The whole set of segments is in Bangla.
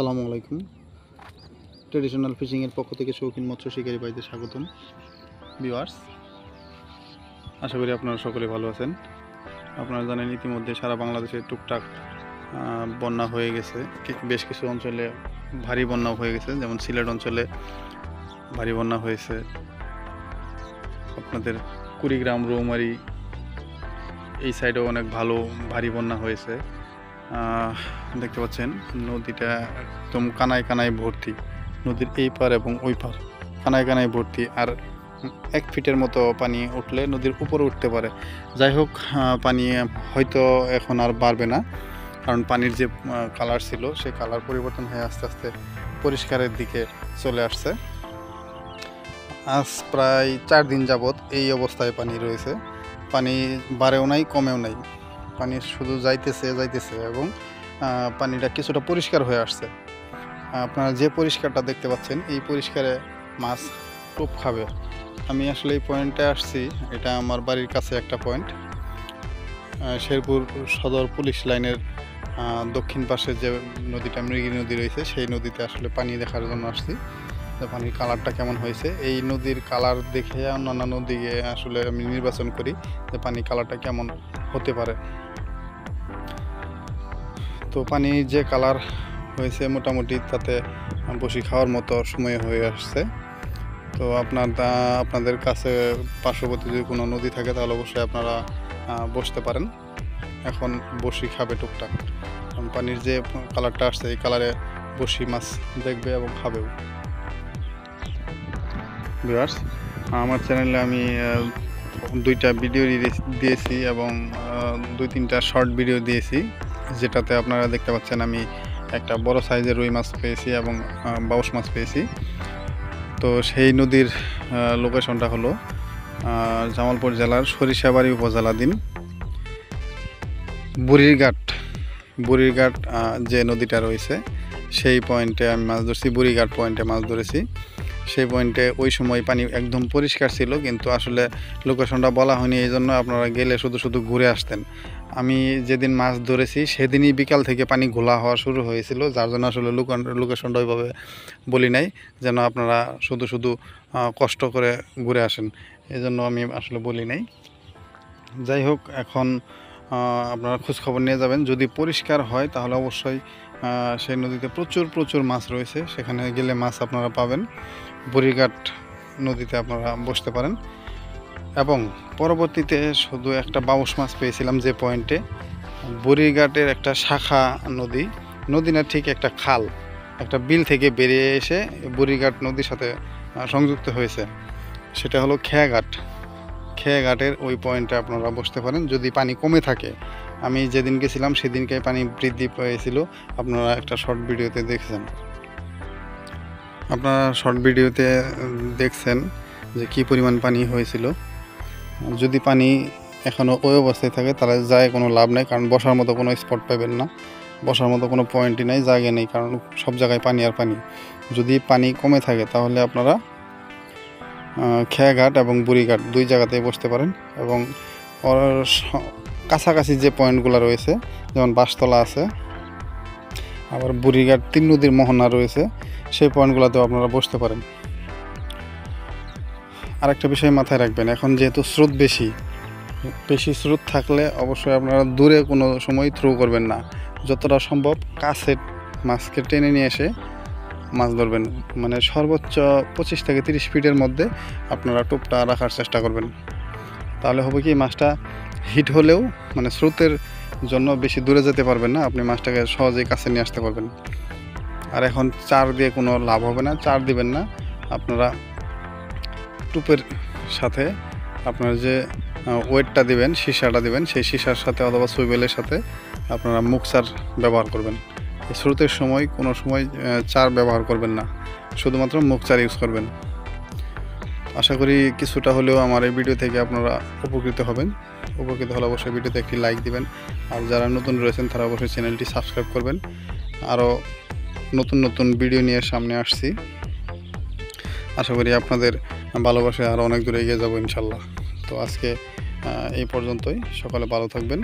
আসসালামু আলাইকুম। ট্রেডিশনাল ফিশিং এর পক্ষ থেকে শৌখিন মৎস্য শিকারী ভাইদের স্বাগতম। ভিউয়ার্স, আশা করি আপনারা সকলে ভালো আছেন। আপনারা জানেন ইতিমধ্যে সারা বাংলাদেশে টুকটাক বন্যা হয়ে গেছে। বেশ কিছু অঞ্চলে ভারী বন্যা হয়ে গেছে, যেমন সিলেট অঞ্চলে ভারী বন্যা হয়েছে। আপনাদের কুড়িগ্রাম, রৌমারী এই সাইডেও অনেক ভালো ভারী বন্যা হয়েছে। দেখতে পাচ্ছেন নদীটা একদম কানায় কানায় ভর্তি। নদীর এই পার এবং ওই পার কানায় কানায় ভর্তি। আর 1 ফিটের মতো পানি উঠলে নদীর উপরে উঠতে পারে। যাই হোক, পানি হয়তো এখন আর বাড়বে না, কারণ পানির যে কালার ছিল সেই কালার পরিবর্তন হয়ে আস্তে আস্তে পরিষ্কারের দিকে চলে আসছে। আজ প্রায় 4 দিন যাবৎ এই অবস্থায় পানি রয়েছে। পানি বাড়েও নাই, কমেও নাই। পানি শুধু যাইতেছে এবং পানিটা কিছুটা পরিষ্কার হয়ে আসছে। আপনারা যে পরিষ্কারটা দেখতে পাচ্ছেন, এই পরিষ্কারে মাছ টোপ খাবে। আমি আসলে এই পয়েন্টে আসছি, এটা আমার বাড়ির কাছে একটা পয়েন্ট। শেরপুর সদর পুলিশ লাইনের দক্ষিণ পাশে যে নদীটা মৃগী নদী রয়েছে, সেই নদীতে আসলে পানি দেখার জন্য আসছি। পানির কালারটা কেমন হয়েছে, এই নদীর কালার দেখে অন্যান্য নদীকে আসলে আমি নির্বাচন করি যে পানির কালারটা কেমন হতে পারে। তো পানির যে কালার হয়েছে মোটামুটি তাতে বসি খাওয়ার মতো সময় হয়ে আসছে। তো আপনাদের কাছে পার্শ্ববর্তী যদি কোনো নদী থাকে তাহলে অবশ্যই আপনারা বসতে পারেন। এখন বসি খাবে টুকটাক। পানির যে কালারটা আসছে এই কালারে বসি মাছ দেখবে এবং খাবেও। ভিউয়ার্স, আমার চ্যানেলে আমি 2টা ভিডিও দিয়েছি এবং 2-3টা শর্ট ভিডিও দিয়েছি, যেটাতে আপনারা দেখতে পাচ্ছেন আমি একটা বড় সাইজের রুই মাছ পেয়েছি এবং বাউস মাছ পেয়েছি। তো সেই নদীর লোকেশনটা হলো জামালপুর জেলার সরিষাবাড়ি উপজেলাধীন বুড়িরঘাট যে নদীটা রয়েছে সেই পয়েন্টে আমি মাছ ধরছি। বুড়িঘাট পয়েন্টে মাছ ধরেছি। সেই পয়েন্টে ওই সময় পানি একদম পরিষ্কার ছিল, কিন্তু আসলে লোকেশনটা বলা হয়নি, এই জন্য আপনারা গেলে শুধু ঘুরে আসতেন। আমি যেদিন মাছ ধরেছি সেদিনই বিকাল থেকে পানি ঘোলা হওয়া শুরু হয়েছিল, যার জন্য আসলে লোকেশনটা ওইভাবে বলি নাই, যেন আপনারা শুধু কষ্ট করে ঘুরে আসেন, এই জন্য আমি আসলে বলি নাই। যাই হোক, এখন আপনারা খোঁজখবর নিয়ে যাবেন। যদি পরিষ্কার হয় তাহলে অবশ্যই সেই নদীতে প্রচুর মাছ রয়েছে, সেখানে গেলে মাছ আপনারা পাবেন। বুড়িঘাট নদীতে আপনারা বসতে পারেন। এবং পরবর্তীতে শুধু একটা বাউস মাছ পেয়েছিলাম যে পয়েন্টে। বুড়িঘাটের একটা শাখা নদী না, ঠিক একটা খাল, একটা বিল থেকে বেরিয়ে এসে বুড়িঘাট নদীর সাথে সংযুক্ত হয়েছে। সেটা হলো খেয়াঘাটের ওই পয়েন্টে আপনারা বসতে পারেন যদি পানি কমে থাকে। আমি যেদিন গেছিলাম সেদিনকে পানি বৃদ্ধি পেয়েছিল, আপনারা একটা শর্ট ভিডিওতে দেখছেন যে কী পরিমাণ পানি হয়েছিল। যদি পানি এখনও ওই অবস্থায় থাকে তাহলে যায় কোনো লাভ নেই, কারণ বসার মতো কোনো স্পট পাবেন না, বসার মতো কোনো পয়েন্টই নেই, জায়গা নেই, কারণ সব জায়গায় পানি আর পানি। যদি পানি কমে থাকে তাহলে আপনারা খেয়াঘাট এবং বুড়িঘাট 2 জায়গাতেই বসতে পারেন। এবং কাছাকাছি যে পয়েন্টগুলো রয়েছে, যেমন বাঁশতলা আছে, আবার বুড়িঘাট 3 নদীর মোহনা রয়েছে, সেই পয়েন্টগুলোতেও আপনারা বসতে পারেন। আরেকটা বিষয় মাথায় রাখবেন, এখন যেহেতু স্রোত বেশি স্রোত থাকলে অবশ্যই আপনারা দূরে কোনো সময় থ্রো করবেন না। যতটা সম্ভব কাছে মাছকে টেনে নিয়ে এসে মাছ ধরবেন। মানে সর্বোচ্চ 25 থেকে 30 ফিটের মধ্যে আপনারা টোপটা রাখার চেষ্টা করবেন। তাহলে হবে কি, মাছটা হিট হলেও মানে স্রোতের জন্য বেশি দূরে যেতে পারবেন না, আপনি মাছটাকে সহজেই কাছে নিয়ে আসতে পারবেন। আর এখন চার দিয়ে কোনো লাভ হবে না, চার দিবেন না। আপনারা টুপের সাথে আপনারা যে ওয়েটটা দিবেন, সীসাটা দিবেন, সেই সীসার সাথে অথবা সুইবেলের সাথে আপনারা মুক্সার ব্যবহার করবেন। স্রোতের সময় কোনো সময় চার ব্যবহার করবেন না, শুধুমাত্র মুক্সার ইউজ করবেন। আশা করি কিছুটা হলেও আমার এই ভিডিও থেকে আপনারা উপকৃত হলে অবশ্যই ভিডিওতে একটি লাইক দিবেন। আর যারা নতুন রয়েছেন তারা অবশ্যই চ্যানেলটি সাবস্ক্রাইব করবেন। আরও নতুন ভিডিও নিয়ে সামনে আসছি। আশা করি আপনাদের ভালোবাসায় আরও অনেক দূরে এগিয়ে যাবো ইনশাল্লাহ। তো আজকে এই পর্যন্তই। সকালে ভালো থাকবেন।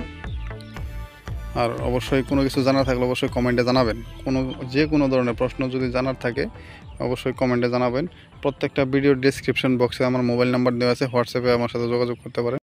আর অবশ্যই কোনো কিছু জানার থাকলে অবশ্যই কমেন্টে জানাবেন। যে কোনো ধরনের প্রশ্ন যদি জানার থাকে অবশ্যই কমেন্টে জানাবেন। প্রত্যেকটা ভিডিওর ডেসক্রিপশন বক্সে আমার মোবাইল নাম্বার দেওয়া আছে, হোয়াটসঅ্যাপে আমার সাথে যোগাযোগ করতে পারেন।